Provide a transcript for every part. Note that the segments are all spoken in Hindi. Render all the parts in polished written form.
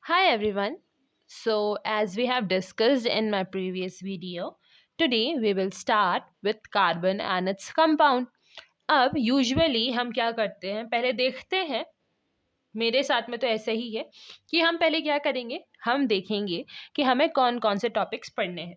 Hi everyone. So, as we have discussed in my previous video, today we will start with carbon and its compound. अब यूजुअली हम क्या करते हैं, पहले देखते हैं, मेरे साथ में तो ऐसा ही है कि हम पहले क्या करेंगे, हम देखेंगे कि हमें कौन कौन से टॉपिक्स पढ़ने हैं।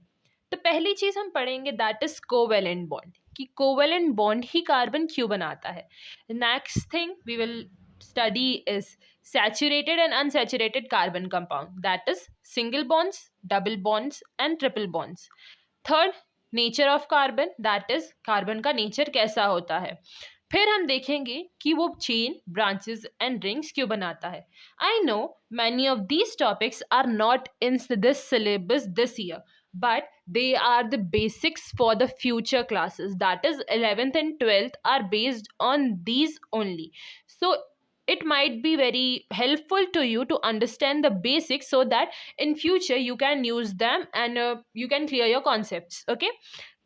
तो पहली चीज हम पढ़ेंगे दैट इज कोवेलेंट बॉन्ड, कि कोवेलेंट बॉन्ड ही कार्बन क्यों बनाता है। Next thing we will study is saturated and unsaturated carbon compound, that is single bonds, double bonds and triple bonds. Third, nature of carbon, that is carbon का नेचर कैसा होता है। फिर हम देखेंगे कि वो चेन, ब्रांचेस एंड रिंग्स क्यों बनाता है। I know many of these topics are not in this syllabus this year, but they are the basics for the future classes, that is 11th and 12th are based on these only. So it might be very helpful to you to understand the basics so that in future you can use them and you can clear your concepts. Okay,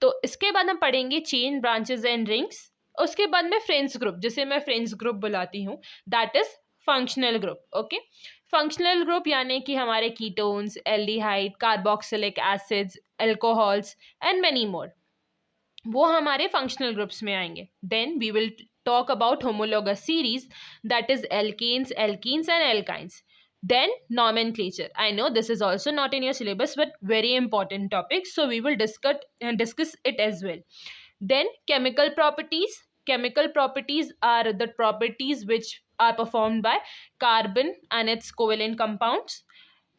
तो इसके बाद हम पढ़ेंगे चेन, ब्रांचेस एंड रिंग्स। उसके बाद में फ्रेंड्स ग्रुप, जिसे मैं फ्रेंड्स ग्रुप बुलाती हूँ, that is functional group. Okay, functional group यानी कि हमारे ketones, aldehyde, carboxylic acids, alcohols and many more, वो हमारे फंक्शनल ग्रुप्स में आएंगे। Then we will talk about homologous series, that is alkanes, alkenes and alkynes. Then nomenclature, I know this is also not in your syllabus but very important topic, so we will discuss it as well. Then chemical properties. Chemical properties are the properties which are performed by carbon and its covalent compounds.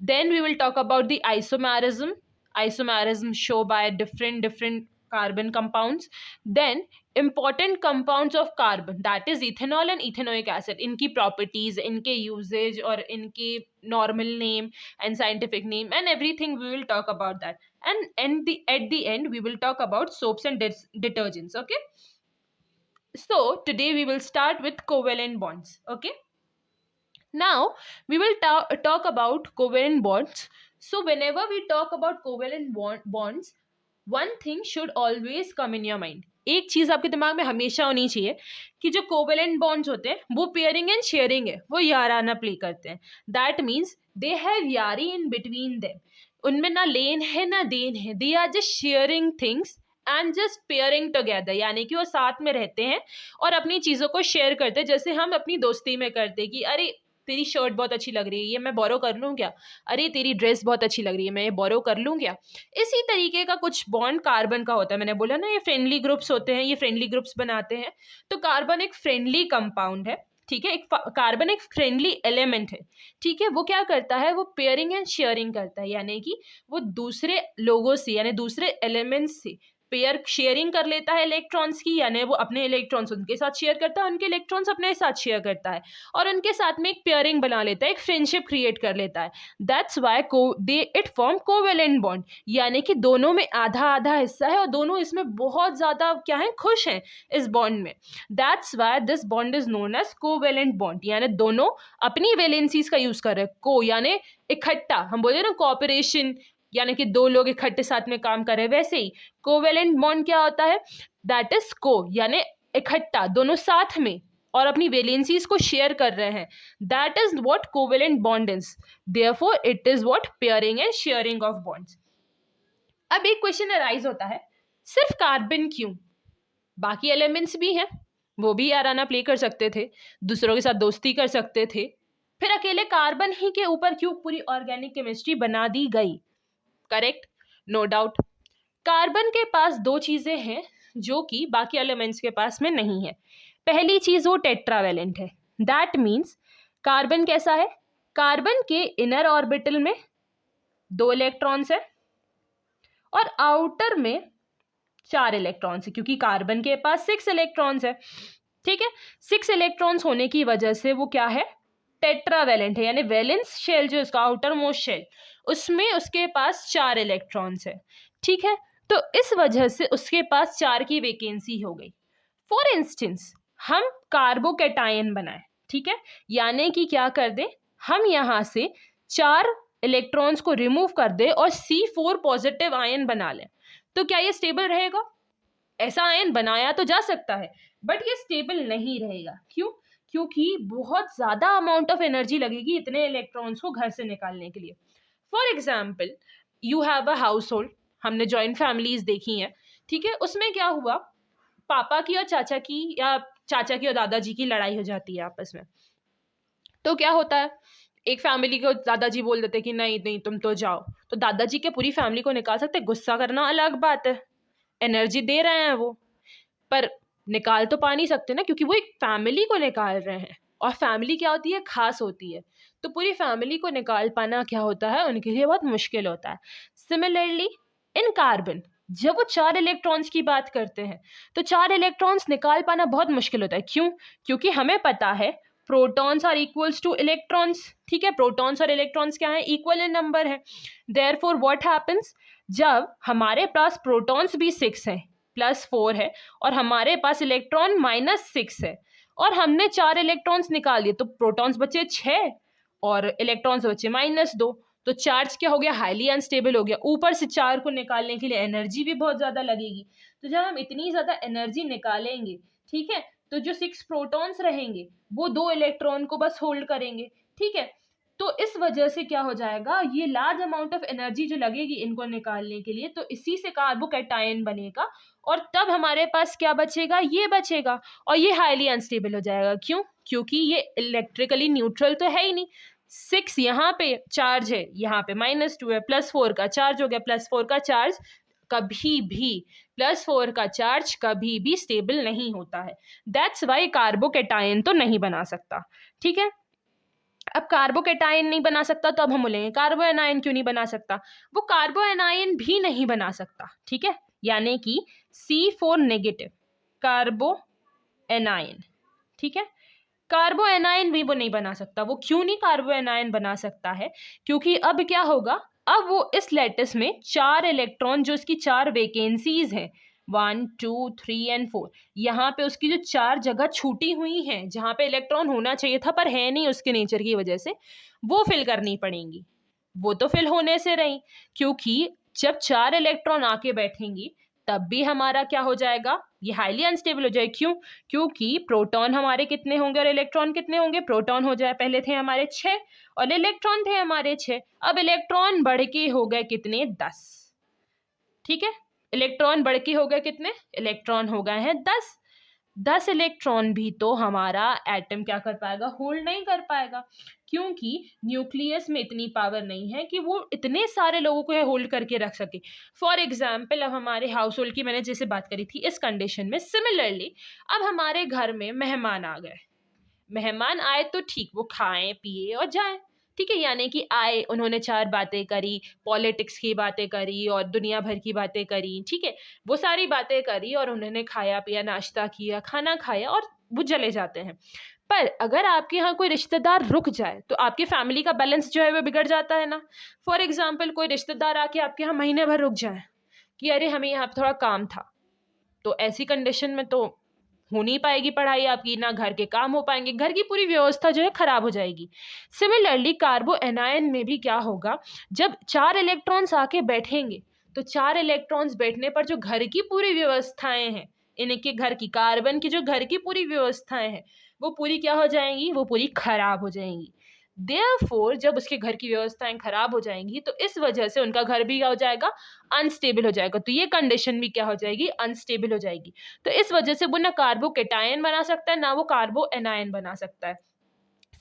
Then we will talk about the isomerism. Isomerism show by different carbon compounds. Then important compounds of carbon, that is ethanol and ethanoic acid, इनकी properties, इनके usage और इनके normal name and scientific name and everything we will talk about that. And at the end we will talk about soaps and detergents. Okay, so today we will start with covalent bonds. Okay, now we will talk about covalent bonds. So whenever we talk about covalent bonds, one thing should always come in your mind. एक चीज आपके दिमाग में हमेशा होनी चाहिए कि जो कोवेलेंट बॉन्ड्स होते हैं वो पेयरिंग एंड शेयरिंग है, वो याराना प्ले करते हैं। दैट मीन्स दे हैव यारी इन बिटवीन देम, उनमें ना लेन है ना देन है, they are just sharing things and just pairing together, यानी कि वो साथ में रहते हैं और अपनी चीज़ों को शेयर करते हैं, जैसे हम अपनी दोस्ती में करते हैं कि अरे तेरी शर्ट बहुत अच्छी लग रही है, ये मैं बोरो कर लूँ क्या, अरे तेरी ड्रेस बहुत अच्छी लग रही है, मैं ये बोरो कर लूँ क्या। इसी तरीके का कुछ बॉन्ड कार्बन का होता है। मैंने बोला ना ये फ्रेंडली ग्रुप्स होते हैं, ये फ्रेंडली ग्रुप्स बनाते हैं। तो कार्बन एक फ्रेंडली कंपाउंड है, ठीक है, एक कार्बन एक फ्रेंडली एलिमेंट है, ठीक है। वो क्या करता है, वो पेयरिंग एंड शेयरिंग करता है, यानी कि वो दूसरे लोगों से यानी दूसरे एलिमेंट्स से पेयर शेयरिंग कर लेता है इलेक्ट्रॉन्स की, यानी वो अपने इलेक्ट्रॉन्स उनके साथ शेयर करता है, उनके इलेक्ट्रॉन्स अपने साथ शेयर करता है और उनके साथ में एक पेयरिंग बना लेता है, एक फ्रेंडशिप क्रिएट कर लेता है। That's why they it form covalent bond, यानी कि दोनों में आधा आधा हिस्सा है और दोनों इसमें बहुत ज़्यादा क्या है, खुश हैं इस बॉन्ड में। That's why this bond is known as covalent bond, यानी दोनों अपनी वैलेंसीज का यूज कर रहे हैं। को यानी इकट्ठा, हम बोले ना कॉपरेशन, यानी कि दो लोग इकट्ठे साथ में काम कर रहे हैं, वैसे ही कोवेलेंट बॉन्ड क्या होता है, दैट इज को यानी इकट्ठा, दोनों साथ में और अपनी वैलेंसीज को शेयर कर रहे हैं। That is what covalent bond is, therefore it is what pairing and sharing of bonds. अब एक क्वेश्चन अराइज होता है, सिर्फ कार्बन क्यों, बाकी एलिमेंट्स भी हैं, वो भी याराना प्ले कर सकते थे, दूसरों के साथ दोस्ती कर सकते थे, फिर अकेले कार्बन ही के ऊपर क्यों पूरी ऑर्गेनिक केमिस्ट्री बना दी गई। Correct, no doubt. कार्बन के पास दो चीजें हैं जो कि बाकी एलिमेंट्स के पास में नहीं है। पहली चीज वो टेट्रावेलेंट है, दैट मीन्स कार्बन कैसा है, कार्बन के इनर ऑर्बिटल में 2 इलेक्ट्रॉन्स है और आउटर में 4 इलेक्ट्रॉन्स है, क्योंकि कार्बन के पास 6 इलेक्ट्रॉन्स है, ठीक है। 6 इलेक्ट्रॉन्स होने की वजह से वो क्या है, टेट्रावेलेंट है, यानी वैलेंस शेल जो इसका आउटर मोस्ट शेल, उसमें उसके पास 4 इलेक्ट्रॉन्स है, ठीक है। तो इस वजह से उसके पास 4 की वैकेंसी हो गई। फॉर इंस्टेंस हम कार्बोकैटायन बनाए, ठीक है, यानी कि क्या कर दे, हम यहाँ से 4 इलेक्ट्रॉन्स को रिमूव कर दे और C4 पॉजिटिव आयन बना लें, तो क्या ये स्टेबल रहेगा। ऐसा आयन बनाया तो जा सकता है बट ये स्टेबल नहीं रहेगा। क्यों, क्योंकि बहुत ज़्यादा अमाउंट ऑफ एनर्जी लगेगी इतने इलेक्ट्रॉन्स को घर से निकालने के लिए। For example, you have a house hold, हमने जॉइंट फैमिलीज देखी हैं, ठीक है, उसमें क्या हुआ, पापा की और चाचा की या चाचा की और दादाजी की लड़ाई हो जाती है आपस में। तो क्या होता है, एक फैमिली को दादाजी बोल देते कि नहीं नहीं तुम तो जाओ, तो दादाजी के पूरी फैमिली को निकाल सकते, गुस्सा करना अलग बात है, एनर्जी दे रहे हैं वो, पर निकाल तो पा नहीं सकते ना, क्योंकि वो एक फैमिली को निकाल रहे हैं, और फैमिली क्या होती है, खास होती है, तो पूरी फैमिली को निकाल पाना क्या होता है, उनके लिए बहुत मुश्किल होता है। सिमिलरली इन कार्बन, जब वो 4 इलेक्ट्रॉन्स की बात करते हैं तो 4 इलेक्ट्रॉन्स निकाल पाना बहुत मुश्किल होता है। क्यों? क्योंकि हमें पता है protons are equals to electrons, ठीक है, प्रोटॉन्स और इलेक्ट्रॉन्स क्या है, इक्वल इन नंबर है। देयरफॉर व्हाट हैपेंस, जब हमारे पास प्रोटॉन्स भी 6 है, +4 है, और हमारे पास इलेक्ट्रॉन -6 है, और हमने 4 इलेक्ट्रॉन्स निकाल दिए, तो प्रोटॉन्स बचे 6 और इलेक्ट्रॉन्स बचे -2, तो चार्ज क्या हो गया, हाईली अनस्टेबल हो गया। ऊपर से 4 को निकालने के लिए एनर्जी भी बहुत ज़्यादा लगेगी, तो जब हम इतनी ज़्यादा एनर्जी निकालेंगे, ठीक है, तो जो 6 प्रोटॉन्स रहेंगे वो 2 इलेक्ट्रॉन को बस होल्ड करेंगे, ठीक है। तो इस वजह से क्या हो जाएगा, ये लार्ज अमाउंट ऑफ एनर्जी जो लगेगी इनको निकालने के लिए, तो इसी से कार्बोकैटायन बनेगा, और तब हमारे पास क्या बचेगा, ये बचेगा, और ये हाईली अनस्टेबल हो जाएगा। क्यों? क्योंकि ये इलेक्ट्रिकली न्यूट्रल तो है ही नहीं। 6 यहाँ पे चार्ज है, यहाँ पे -2 है, +4 का चार्ज हो गया, +4 का चार्ज कभी भी, +4 का चार्ज कभी भी स्टेबल नहीं होता है। दैट्स वाई कार्बोकैटायन तो नहीं बना सकता, ठीक है। अब कार्बोकैटायन नहीं बना सकता, तो अब हम बोलेंगे कार्बो एनायन क्यों नहीं बना सकता, वो कार्बो एनायन भी नहीं बना सकता, ठीक है, यानी कि C4 नेगेटिव कार्बो एनायन, ठीक है, कार्बो एनायन भी वो नहीं बना सकता। वो क्यों नहीं कार्बो एनायन बना सकता है, क्योंकि अब क्या होगा, अब वो इस लैटिस में 4 इलेक्ट्रॉन, जो इसकी 4 वैकेंसीज हैं, 1 2 3 एंड 4, यहाँ पे उसकी जो 4 जगह छूटी हुई हैं जहाँ पे इलेक्ट्रॉन होना चाहिए था पर है नहीं उसके नेचर की वजह से, वो फिल करनी पड़ेंगी। वो तो फिल होने से रही, क्योंकि जब 4 इलेक्ट्रॉन आके बैठेंगी तब भी हमारा क्या हो जाएगा, ये हाईली अनस्टेबल हो जाए। क्यों? क्योंकि प्रोटॉन हमारे कितने होंगे और इलेक्ट्रॉन कितने होंगे, प्रोटॉन हो जाए, पहले थे हमारे 6 और इलेक्ट्रॉन थे हमारे 6, अब इलेक्ट्रॉन बढ़ के हो गए कितने, 10, ठीक है, इलेक्ट्रॉन बढ़ के हो गए कितने, इलेक्ट्रॉन हो गए हैं 10। 10 इलेक्ट्रॉन भी तो हमारा एटम क्या कर पाएगा, होल्ड नहीं कर पाएगा, क्योंकि न्यूक्लियस में इतनी पावर नहीं है कि वो इतने सारे लोगों को होल्ड करके रख सके। फॉर एग्जाम्पल, अब हमारे हाउस होल्ड की मैंने जैसे बात करी थी, इस कंडीशन में सिमिलरली अब हमारे घर में मेहमान आ गए, मेहमान आए तो ठीक, वो खाएं पिए और जाएं, ठीक है, यानी कि आए, उन्होंने 4 बातें करी, पॉलिटिक्स की बातें करी और दुनिया भर की बातें करी, ठीक है, वो सारी बातें करी और उन्होंने खाया पिया, नाश्ता किया, खाना खाया और वो चले जाते हैं। पर अगर आपके यहाँ कोई रिश्तेदार रुक जाए तो आपकी फैमिली का बैलेंस जो है वो बिगड़ जाता है ना। फॉर एग्जाम्पल, कोई रिश्तेदार आके आपके यहाँ महीने भर रुक जाए कि अरे हमें यहाँ पे थोड़ा काम था, तो ऐसी कंडीशन में तो हो नहीं पाएगी पढ़ाई आपकी, ना घर के काम हो पाएंगे, घर की पूरी व्यवस्था जो है खराब हो जाएगी। सिमिलरली कार्बो एनायन में भी क्या होगा, जब 4 इलेक्ट्रॉन्स आके बैठेंगे तो 4 इलेक्ट्रॉन्स बैठने पर जो घर की पूरी व्यवस्थाएं हैं, इनके घर की, कार्बन की जो घर की पूरी व्यवस्थाएं हैं, वो पूरी क्या हो जाएंगी, वो पूरी खराब हो जाएंगी। देयरफॉर जब उसके घर की व्यवस्थाएं खराब हो जाएंगी तो इस वजह से उनका घर भी क्या हो जाएगा, अनस्टेबल हो जाएगा, तो ये कंडीशन भी क्या हो जाएगी, अनस्टेबल हो जाएगी। तो इस वजह से वो ना कार्बोकैटायन बना सकता है, ना वो कार्बो एनायन बना सकता है,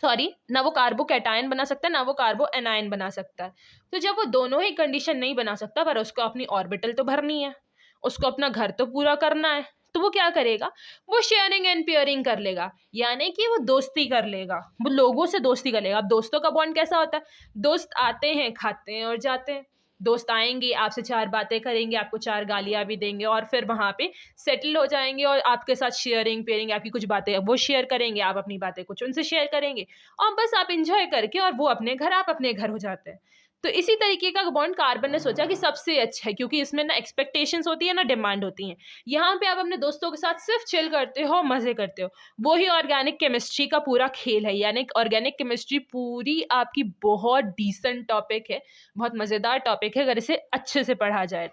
सॉरी, ना वो कार्बोकैटायन बना सकता है, ना वो कार्बो एनायन बना सकता है। तो जब वो दोनों ही कंडीशन नहीं बना सकता, पर उसको अपनी ऑर्बिटल तो भरनी है, उसको अपना घर तो पूरा करना है, तो वो क्या करेगा, वो शेयरिंग एंड पेयरिंग कर लेगा, यानी कि वो दोस्ती कर लेगा, वो लोगों से दोस्ती कर लेगा। अब दोस्तों का बॉन्ड कैसा होता है, दोस्त आते हैं, खाते हैं और जाते हैं, दोस्त आएंगे, आपसे 4 बातें करेंगे, आपको 4 गालियां भी देंगे और फिर वहां पे सेटल हो जाएंगे और आपके साथ शेयरिंग पेयरिंग, आपकी कुछ बातें वो शेयर करेंगे, आप अपनी बातें कुछ उनसे शेयर करेंगे, और बस आप इंजॉय करके और वो अपने घर, आप अपने घर हो जाते हैं। तो इसी तरीके का बॉन्ड कार्बन ने सोचा कि सबसे अच्छा है, क्योंकि इसमें ना एक्सपेक्टेशंस होती है ना डिमांड होती है। यहाँ पे आप अपने दोस्तों के साथ सिर्फ चिल करते हो, मजे करते हो, वो ही ऑर्गेनिक केमिस्ट्री का पूरा खेल है, यानी ऑर्गेनिक केमिस्ट्री पूरी आपकी बहुत डिसेंट टॉपिक है, बहुत मज़ेदार टॉपिक है अगर इसे अच्छे से पढ़ा जाए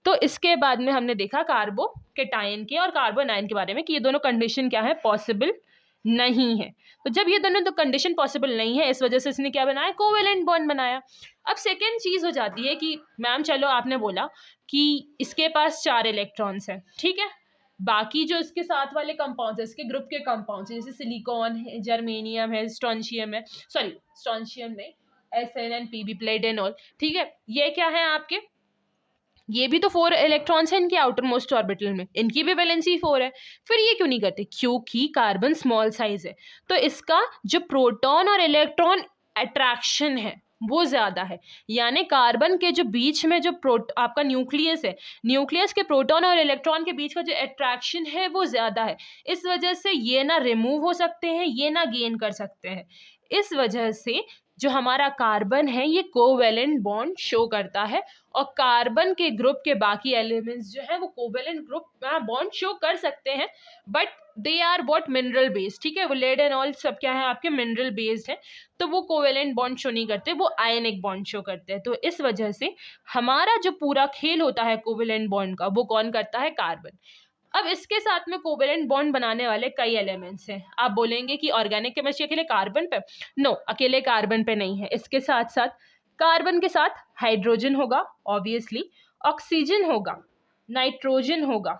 तो इसके बाद में हमने देखा कार्बोकैटायन के और कार्बोनाइन के बारे में कि ये दोनों कंडीशन क्या है, पॉसिबल नहीं है। तो जब ये दोनों तो कंडीशन पॉसिबल नहीं है, इस वजह से इसने क्या बनाया, कोवेलेंट बॉन्ड बनाया। अब सेकेंड चीज हो जाती है कि मैम चलो आपने बोला कि इसके पास 4 इलेक्ट्रॉन्स हैं, ठीक है, बाकी जो इसके साथ वाले कंपाउंड्स है, इसके ग्रुप के कंपाउंड्स जैसे सिलिकॉन है, जर्मेनियम है, स्ट्रोंशियम है, सॉरी स्ट्रोंशियम नहीं, SN and Pb प्लेडेनॉल, ठीक है, ये क्या है आपके, ये भी तो 4 इलेक्ट्रॉन्स हैं इनके आउटर मोस्ट ऑर्बिटल में, इनकी भी वैलेंसी 4 है। फिर ये क्यों नहीं करते, क्योंकि कार्बन स्मॉल साइज है, तो इसका जो प्रोटॉन और इलेक्ट्रॉन अट्रैक्शन है वो ज्यादा है, यानी कार्बन के जो बीच में जो आपका न्यूक्लियस है, न्यूक्लियस के प्रोटॉन और इलेक्ट्रॉन के बीच का जो अट्रैक्शन है वो ज्यादा है। इस वजह से ये ना रिमूव हो सकते हैं, ये ना गेन कर सकते हैं। इस वजह से जो हमारा कार्बन है ये कोवेलेंट बॉन्ड शो करता है, और कार्बन के ग्रुप के बाकी एलिमेंट्स जो है वो कोवेलेंट ग्रुप बॉन्ड शो कर सकते हैं, but they are what, mineral based, ठीक है, वो लेड एंड ऑल सब क्या है आपके मिनरल बेस्ड है, तो वो कोवेलेंट बॉन्ड शो नहीं करते, वो आयनिक बॉन्ड शो करते हैं। तो इस वजह से हमारा जो पूरा खेल होता है कोवेलेंट बॉन्ड का वो कौन करता है, कार्बन। अब इसके साथ में कोवेलेंट बॉन्ड बनाने वाले कई एलिमेंट्स हैं। आप बोलेंगे कि ऑर्गेनिक केमिस्ट्री अकेले कार्बन पे, नो, अकेले कार्बन पे नहीं है, इसके साथ साथ कार्बन के साथ हाइड्रोजन होगा ऑब्वियसली, ऑक्सीजन होगा, नाइट्रोजन होगा,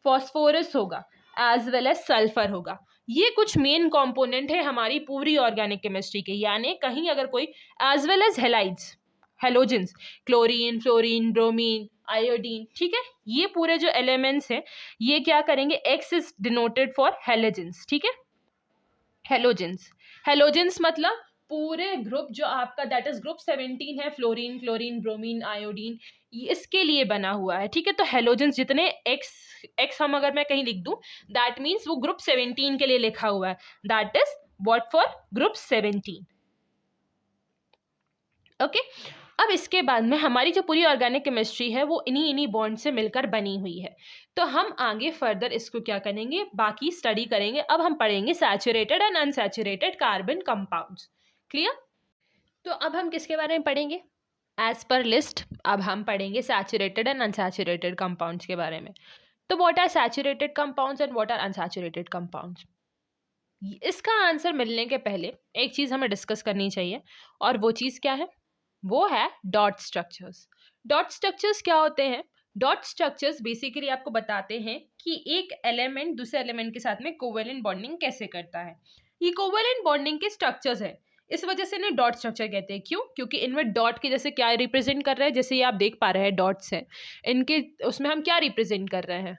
फॉस्फोरस होगा, एज वेल एज सल्फर होगा। ये कुछ मेन कंपोनेंट है हमारी पूरी ऑर्गेनिक केमिस्ट्री के, यानी कहीं अगर कोई, as well as halides, halogens, chlorine, fluorine, bromine, iodine, ठीक है, ये पूरे जो एलिमेंट्स हैं ये क्या करेंगे, x is denoted for halogens, ठीक है, हेलोजेंस, हेलोजेंस मतलब पूरे ग्रुप जो आपका दैट इज ग्रुप 17 है, फ्लोरीन, क्लोरीन, ब्रोमीन, आयोडीन, इसके लिए बना हुआ है, ठीक है। तो हेलोजेंस जितने एक्स हम अगर मैं कहीं लिख दूं, दैट मीन्स वो ग्रुप 17 के लिए लिखा हुआ है, that is what, for group 17, okay. अब इसके बाद में हमारी जो पूरी ऑर्गेनिक केमिस्ट्री है वो इन्हीं बॉन्ड से मिलकर बनी हुई है। तो हम आगे फर्दर इसको क्या करेंगे, बाकी स्टडी करेंगे। अब हम पढ़ेंगे saturated and unsaturated carbon compounds, clear. तो अब हम किसके बारे में पढ़ेंगे, एज पर लिस्ट अब हम पढ़ेंगे सैचुरेटेड एंड अनसैचुरेटेड कंपाउंड्स के बारे में। तो what are saturated compounds and what are unsaturated compounds, इसका आंसर मिलने के पहले एक चीज हमें डिस्कस करनी चाहिए, और वो चीज क्या है, वो है डॉट स्ट्रक्चर्स। डॉट स्ट्रक्चर्स क्या होते हैं, डॉट स्ट्रक्चर्स बेसिकली आपको बताते हैं कि एक एलिमेंट दूसरे एलिमेंट के साथ में कोवेलेंट बॉन्डिंग कैसे करता है। ये कोवेलेंट बॉन्डिंग के स्ट्रक्चर्स है, इस वजह से इन्हें डॉट स्ट्रक्चर कहते हैं। क्यों, क्योंकि इनमें डॉट के जैसे क्या रिप्रेजेंट कर रहे हैं, जैसे ये आप देख पा रहे हैं डॉट्स हैं इनके, उसमें हम क्या रिप्रेजेंट कर रहे हैं,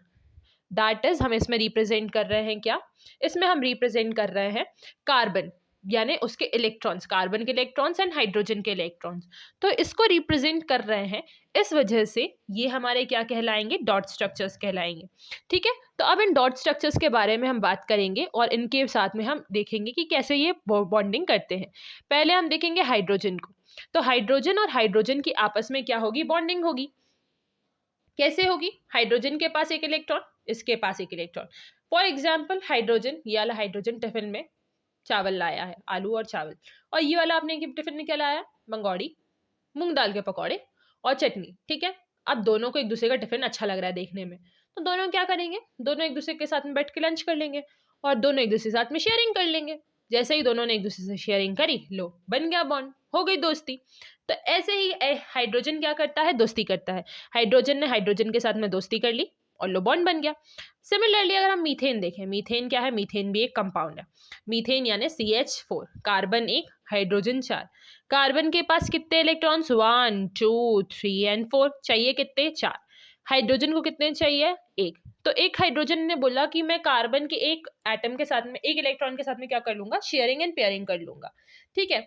दैट इज हम इसमें रिप्रेजेंट कर रहे हैं क्या, इसमें हम रिप्रेजेंट कर रहे हैं कार्बन, यानी उसके इलेक्ट्रॉन्स, कार्बन के इलेक्ट्रॉन्स एंड हाइड्रोजन के इलेक्ट्रॉन्स, तो इसको रिप्रेजेंट कर रहे हैं। इस वजह से ये हमारे क्या कहलाएंगे, डॉट स्ट्रक्चर्स कहलाएंगे, ठीक है। तो अब इन डॉट स्ट्रक्चर्स के बारे में हम बात करेंगे और इनके साथ में हम देखेंगे कि कैसे ये बॉन्डिंग करते हैं। पहले हम देखेंगे हाइड्रोजन को। तो हाइड्रोजन और हाइड्रोजन की आपस में क्या होगी, बॉन्डिंग होगी। कैसे होगी, हाइड्रोजन के पास एक इलेक्ट्रॉन, इसके पास एक इलेक्ट्रॉन। फॉर एग्जाम्पल हाइड्रोजन, ये वाला हाइड्रोजन टिफिन में चावल लाया है, आलू और चावल, और ये वाला आपने टिफिन में क्या लाया, मंगौड़ी, मूंग दाल के पकौड़े और चटनी, ठीक है। अब दोनों को एक दूसरे का टिफिन अच्छा लग रहा है देखने में, तो दोनों क्या करेंगे, दोनों एक दूसरे के साथ में बैठ के लंच कर लेंगे और दोनों एक दूसरे के साथ में शेयरिंग कर लेंगे। जैसे ही दोनों ने एक दूसरे से शेयरिंग करी, लो बन गया बॉन्ड, हो गई दोस्ती। तो ऐसे ही हाइड्रोजन क्या करता है, दोस्ती करता है। हाइड्रोजन ने हाइड्रोजन के साथ में दोस्ती कर ली और लो बॉन्ड बन गया। सिमिलरली अगर हम मीथेन देखें, मीथेन क्या है, मीथेन भी एक कंपाउंड है। मीथेन यानी CH4, कार्बन 1, हाइड्रोजन 4। कार्बन के पास कितने इलेक्ट्रॉन्स, 1 2 3 एंड 4, चाहिए कितने, 4। हाइड्रोजन को कितने चाहिए, 1। तो एक हाइड्रोजन ने बोला कि मैं कार्बन के एक एटम के साथ में, एक इलेक्ट्रॉन के साथ में क्या कर लूंगा, शेयरिंग एंड पेयरिंग कर लूंगा, ठीक है।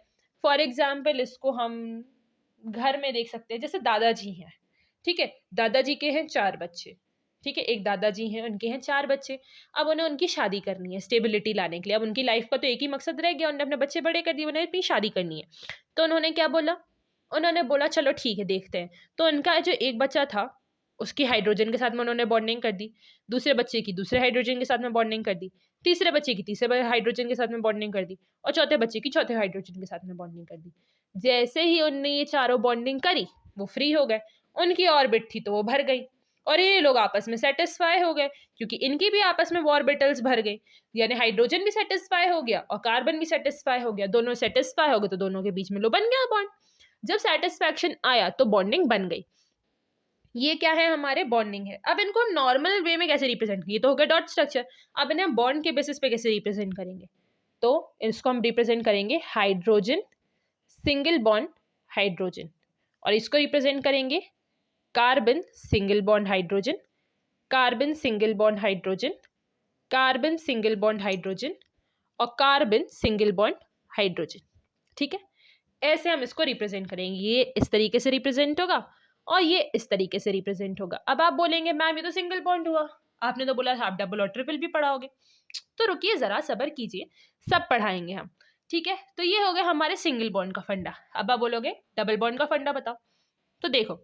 फॉर एग्जाम्पल इसको हम घर में देख सकते हैं, जैसे दादाजी हैं, ठीक है, दादाजी के हैं 4 बच्चे, ठीक है, एक दादाजी हैं, उनके हैं 4 बच्चे। अब उन्हें उनकी शादी करनी है स्टेबिलिटी लाने के लिए। अब उनकी लाइफ का तो एक ही मकसद रह गया, उन्होंने अपने बच्चे बड़े कर दिए, उन्हें अपनी शादी करनी है। तो उन्होंने क्या बोला, उन्होंने बोला चलो ठीक है देखते हैं। तो उनका जो एक बच्चा था उसकी हाइड्रोजन के साथ में उन्होंने बॉन्डिंग कर दी, दूसरे बच्चे की दूसरे हाइड्रोजन के साथ में बॉन्डिंग कर दी, तीसरे बच्चे की तीसरे हाइड्रोजन के साथ में बॉन्डिंग कर दी, और चौथे बच्चे की चौथे हाइड्रोजन के साथ में बॉन्डिंग कर दी। जैसे ही उनने ये चारों बॉन्डिंग करी वो फ्री हो गए, उनकी ऑर्बिट थी तो वो भर गई। और ये लोग आपस में सेटिस्फाई हो गए क्योंकि इनकी भी आपस में ऑर्बिटल्स भर गई, यानी हाइड्रोजन भी सेटिस्फाई हो गया और कार्बन भी सेटिस्फाई हो गया, दोनों सेटिस्फाई हो गए तो दोनों के बीच में लो बन गया बॉन्ड। जब सेटिस्फैक्शन आया तो बॉन्डिंग बन गई। ये क्या है, हमारे बॉन्डिंग है। अब इनको हम नॉर्मल वे में कैसे रिप्रेजेंट करेंगे, तो हो गया डॉट स्ट्रक्चर। अब इन्हें हम बॉन्ड के बेसिस पे कैसे रिप्रेजेंट करेंगे, तो इसको हम रिप्रेजेंट करेंगे हाइड्रोजन सिंगल बॉन्ड हाइड्रोजन, और इसको रिप्रेजेंट करेंगे carbon single bond hydrogen, carbon single bond hydrogen, carbon single bond hydrogen और कार्बन सिंगल बॉन्ड हाइड्रोजन। ठीक है, ऐसे हम इसको रिप्रेजेंट करेंगे। ये इस तरीके से रिप्रेजेंट होगा और ये इस तरीके से रिप्रेजेंट होगा। अब आप बोलेंगे मैम ये तो सिंगल बॉन्ड हुआ, आपने तो बोला आप डबल और ट्रिपल भी पढ़ाओगे। तो रुकिए जरा, सब्र कीजिए, सब पढ़ाएंगे हम। ठीक है, तो ये हो गया हमारे सिंगल बॉन्ड का फंडा। अब आप बोलोगे डबल बॉन्ड का फंडा बताओ। तो देखो,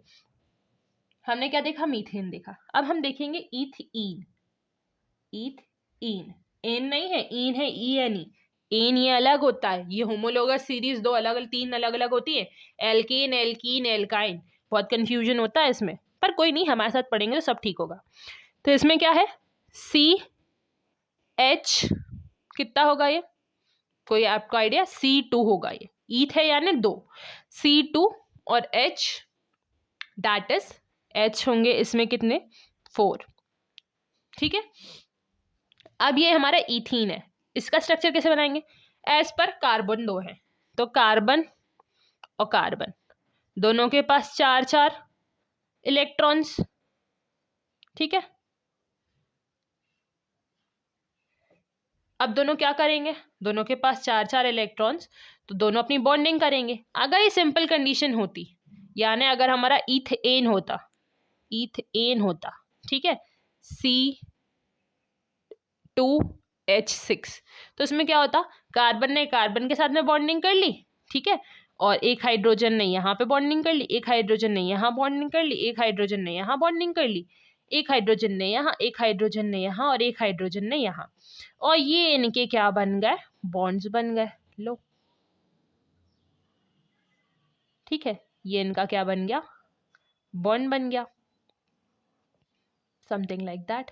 हमने क्या देखा, मीथेन देखा। अब हम देखेंगे ईथीन। ईथीन, एन नहीं है, ईन है, ई एन ई। एन ये अलग होता है, ये होमोलोगस सीरीज दो अलग अलग, तीन अलग अलग होती है, एल्केन एल्कीन एल्काइन। बहुत कंफ्यूजन होता है इसमें, पर कोई नहीं, हमारे साथ पढ़ेंगे तो सब ठीक होगा। तो इसमें क्या है, सी एच कितना होगा ये, कोई आपको आइडिया, C2 होगा ये। ईथ है यानी दो, C2 और H, दैट इज H होंगे इसमें कितने, 4। ठीक है, अब ये हमारा इथीन है। इसका स्ट्रक्चर कैसे बनाएंगे, एज पर कार्बन दो है, तो कार्बन और कार्बन दोनों के पास 4 इलेक्ट्रॉन्स। ठीक है, अब दोनों क्या करेंगे, दोनों के पास 4 इलेक्ट्रॉन्स, तो दोनों अपनी बॉन्डिंग करेंगे। अगर ये सिंपल कंडीशन होती, यानी अगर हमारा ईथेन होता, ईथेन होता, ठीक है, C2H6, तो इसमें क्या होता, कार्बन ने कार्बन के साथ में बॉन्डिंग कर ली, ठीक है, और एक हाइड्रोजन ने यहाँ पे बॉन्डिंग कर ली, एक हाइड्रोजन ने यहाँ बॉन्डिंग कर ली, एक हाइड्रोजन ने यहाँ बॉन्डिंग कर ली, एक हाइड्रोजन ने यहाँ, एक हाइड्रोजन ने यहाँ और एक हाइड्रोजन ने यहाँ, और ये इनके क्या बन गए, बॉन्ड्स बन गए। लो, ठीक है, ये इनका क्या बन गया, बॉन्ड बन गया, समथिंग लाइक दैट।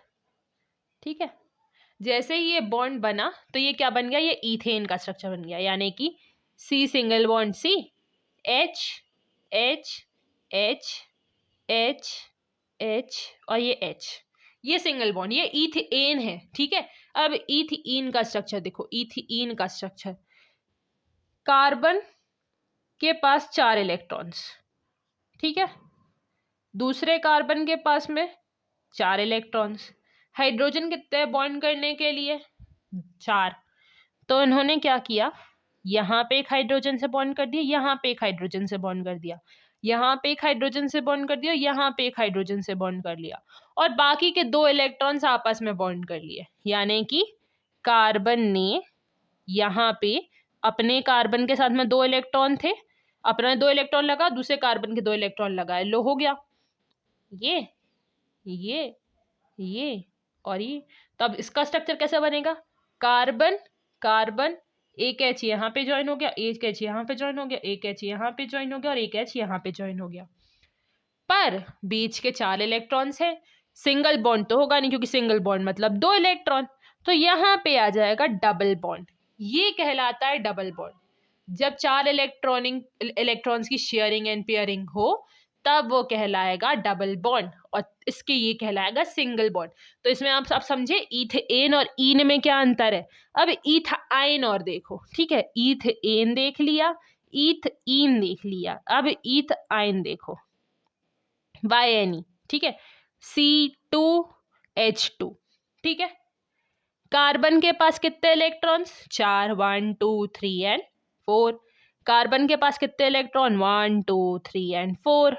ठीक है, जैसे ही ये बॉन्ड बना तो ये क्या बन गया, ये ईथेन का स्ट्रक्चर बन गया, यानी कि C single bond C, H H H H H और ये H, ये सिंगल बॉन्ड, ये ईथेन है। ठीक है, अब ईथीन का स्ट्रक्चर देखो, ईथीन का स्ट्रक्चर, कार्बन के पास 4 इलेक्ट्रॉन्स, ठीक है, दूसरे कार्बन के पास में 4 इलेक्ट्रॉन्स, हाइड्रोजन कितने बॉन्ड करने के लिए, 4। तो इन्होंने क्या किया, यहाँ पे एक हाइड्रोजन से बॉन्ड कर दिया, यहाँ पे एक हाइड्रोजन से बॉन्ड कर दिया, यहाँ पे एक हाइड्रोजन से बॉन्ड कर दिया, यहाँ पे एक हाइड्रोजन से बॉन्ड कर लिया, और बाकी के 2 इलेक्ट्रॉन्स आपस में बॉन्ड कर लिए। यानी कि कार्बन ने यहाँ पे अपने कार्बन के साथ में 2 इलेक्ट्रॉन थे, अपना 2 इलेक्ट्रॉन लगा, दूसरे कार्बन के 2 इलेक्ट्रॉन लगाए, लो हो गया ये ये और ये। तब इसका स्ट्रक्चर कैसे बनेगा, कार्बन कार्बन, एक H यहाँ पे ज्वाइन हो गया, एक H यहाँ पे ज्वाइन हो गया, एक H यहाँ पे ज्वाइन हो गया और एक H यहाँ पे ज्वाइन हो गया, पर बीच के 4 इलेक्ट्रॉन्स हैं। सिंगल बॉन्ड तो होगा नहीं क्योंकि सिंगल बॉन्ड मतलब 2 इलेक्ट्रॉन, तो यहाँ पे आ जाएगा डबल बॉन्ड। ये कहलाता है डबल बॉन्ड। जब 4 इलेक्ट्रॉन्स की शेयरिंग एंड पेयरिंग हो तब वो कहलाएगा डबल बॉन्ड, और इसके ये कहलाएगा सिंगल बॉन्ड। तो इसमें आप समझे ईथेन और ईन में क्या अंतर है। अब ईथाइन और देखो, ठीक है, ईथेन देख लिया, ईथीन देख लिया, अब ईथाइन देखो, YNE, ठीक है, C2H2, ठीक है, कार्बन के पास कितने इलेक्ट्रॉन्स, 4, 1 2 3 एंड 4। कार्बन के पास कितने इलेक्ट्रॉन, 1 2 3 एंड 4।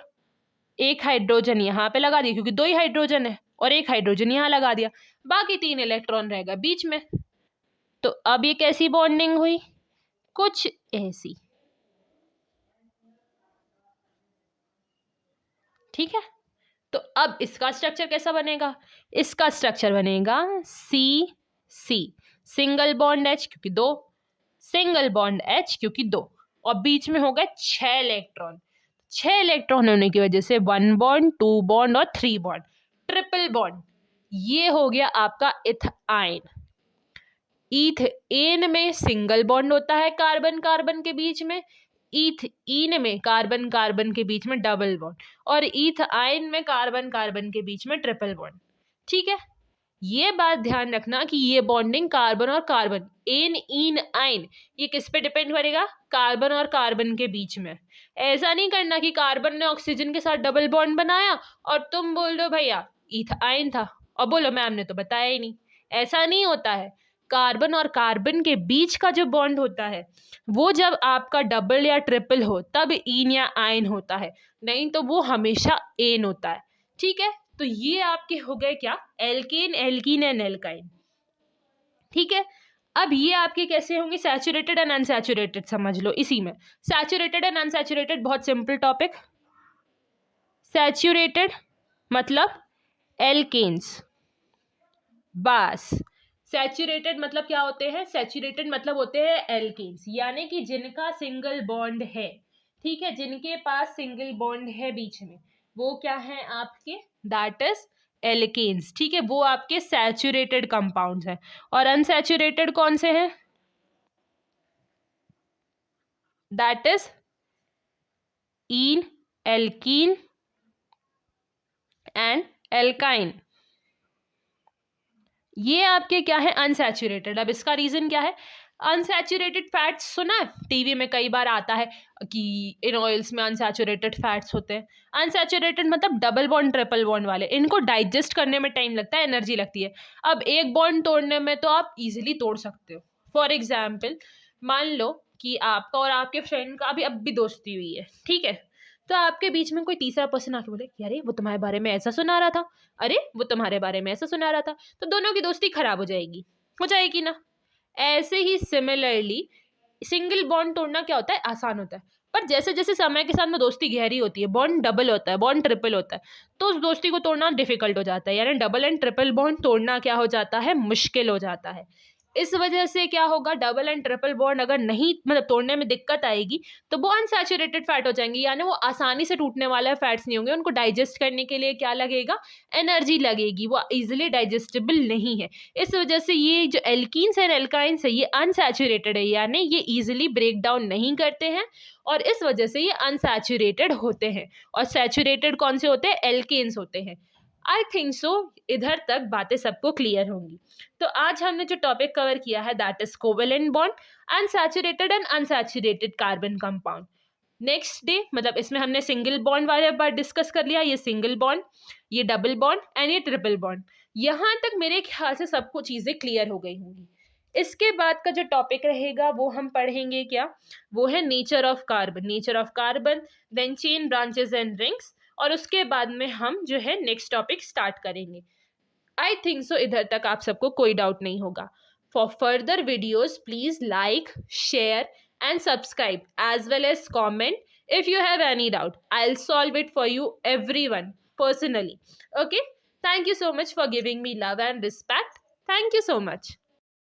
एक हाइड्रोजन यहाँ पे लगा दिया क्योंकि 2 ही हाइड्रोजन है, और एक हाइड्रोजन यहाँ लगा दिया, बाकी 3 इलेक्ट्रॉन रहेगा बीच में। तो अब ये कैसी बॉन्डिंग हुई, कुछ ऐसी। ठीक है, तो अब इसका स्ट्रक्चर कैसा बनेगा, इसका स्ट्रक्चर बनेगा C सिंगल बॉन्ड H क्योंकि 2, सिंगल बॉन्ड H क्योंकि 2, और बीच में हो गए 6 इलेक्ट्रॉन। 6 इलेक्ट्रॉन होने की वजह से 1 बॉन्ड 2 बॉन्ड और 3 बॉन्ड, ट्रिपल बॉन्ड, ये हो गया आपका इथाइन। ईथेन में सिंगल बॉन्ड होता है कार्बन कार्बन के बीच में, ईथीन में कार्बन कार्बन के बीच में डबल बॉन्ड, और ईथाइन में कार्बन कार्बन के बीच में ट्रिपल बॉन्ड। ठीक है, ये बात ध्यान रखना कि ये बॉन्डिंग कार्बन और कार्बन, एन इन आइन, ये किस पे डिपेंड करेगा, कार्बन और कार्बन के बीच में। ऐसा नहीं करना कि कार्बन ने ऑक्सीजन के साथ डबल बॉन्ड बनाया और तुम बोल दो भैया इथाइन था और बोलो मैम ने तो बताया ही नहीं। ऐसा नहीं होता है। कार्बन और कार्बन के बीच का जो बॉन्ड होता है वो जब आपका डबल या ट्रिपल हो तब इन या आइन होता है, नहीं तो वो हमेशा एन होता है। ठीक है, तो ये आपके हो गए क्या, एल्केन, एल्कीन एंड एल्काइन। ठीक है, अब ये आपके कैसे होंगे, सैचुरेटेड एंड अनसैचुरेटेड, समझ लो इसी में। सैचुरेटेड एंड अनसैचुरेटेड बहुत सिंपल टॉपिक। सैचुरेटेड मतलब एल्केन्स, बस। सैचुरेटेड मतलब क्या होते हैं, सैचुरेटेड मतलब होते हैं एल्केन्स, यानी कि जिनका सिंगल बॉन्ड है। ठीक है, जिनके पास सिंगल बॉन्ड है बीच में, वो क्या है आपके, दैट इज एल्केन्स। ठीक है, वो आपके सैचुरेटेड कंपाउंड्स हैं। और अनसैचुरेटेड कौन से हैं, that is in, alkene and alkyne. ये आपके क्या है, अनसैचुरेटेड। अब इसका रीजन क्या है, अनसैचुरेटेड फैट्स सुना है, टीवी में कई बार आता है कि इन ऑयल्स में अनसैचुरेटेड फैट्स होते हैं। अनसैचुरेटेड मतलब डबल बॉन्ड ट्रिपल बॉन्ड वाले, इनको डाइजेस्ट करने में टाइम लगता है, एनर्जी लगती है। अब एक बॉन्ड तोड़ने में तो आप इजीली तोड़ सकते हो। फॉर एग्जाम्पल, मान लो कि आपका और आपके फ्रेंड का अभी अब भी दोस्ती हुई है, ठीक है, तो आपके बीच में कोई तीसरा पर्सन आके बोले कि अरे वो तुम्हारे बारे में ऐसा सुना रहा था, अरे वो तुम्हारे बारे में ऐसा सुना रहा था, तो दोनों की दोस्ती खराब हो जाएगी ना। ऐसे ही सिमिलरली सिंगल बॉन्ड तोड़ना क्या होता है, आसान होता है, पर जैसे जैसे समय के साथ में दोस्ती गहरी होती है, बॉन्ड डबल होता है, बॉन्ड ट्रिपल होता है, तो उस दोस्ती को तोड़ना डिफिकल्ट हो जाता है, यानी डबल एंड ट्रिपल बॉन्ड तोड़ना क्या हो जाता है, मुश्किल हो जाता है। इस वजह से क्या होगा, डबल एंड ट्रिपल बॉन्ड अगर नहीं, मतलब तोड़ने में दिक्कत आएगी, तो वो अनसैचुरेटेड फैट हो जाएंगे, यानी वो आसानी से टूटने वाले फैट्स नहीं होंगे, उनको डाइजेस्ट करने के लिए क्या लगेगा, एनर्जी लगेगी, वो इजिली डाइजेस्टेबल नहीं है। इस वजह से ये जो एल्कीन्स एंड एल्काइंस है ये अनसैचुरेटेड है, यानी ये इजिली ब्रेक डाउन नहीं करते हैं, और इस वजह से ये अनसैचुरेटेड होते हैं। और सैचुरेटेड कौन से होते हैं, एल्केन्स होते हैं। आई थिंक सो इधर तक बातें सबको क्लियर होंगी। तो आज हमने जो टॉपिक कवर किया है that is covalent bond, unsaturated and unsaturated carbon compound. Next day मतलब इसमें हमने सिंगल बॉन्ड वाले बार डिस्कस कर लिया, ये सिंगल बॉन्ड, ये डबल बॉन्ड एंड ये ट्रिपल बॉन्ड। यहाँ तक मेरे ख्याल से सबको चीज़ें क्लियर हो गई होंगी। इसके बाद का जो टॉपिक रहेगा वो हम पढ़ेंगे क्या, वो है nature of carbon, nature of carbon, then chain, branches and rings, और उसके बाद में हम जो है नेक्स्ट टॉपिक स्टार्ट करेंगे। आई थिंक सो इधर तक आप सबको कोई डाउट नहीं होगा। For further videos please like, share and subscribe as well as comment. If you have any doubt, I'll solve it for you, everyone, personally. Okay? Thank you so much for giving me love and respect. Thank you so much.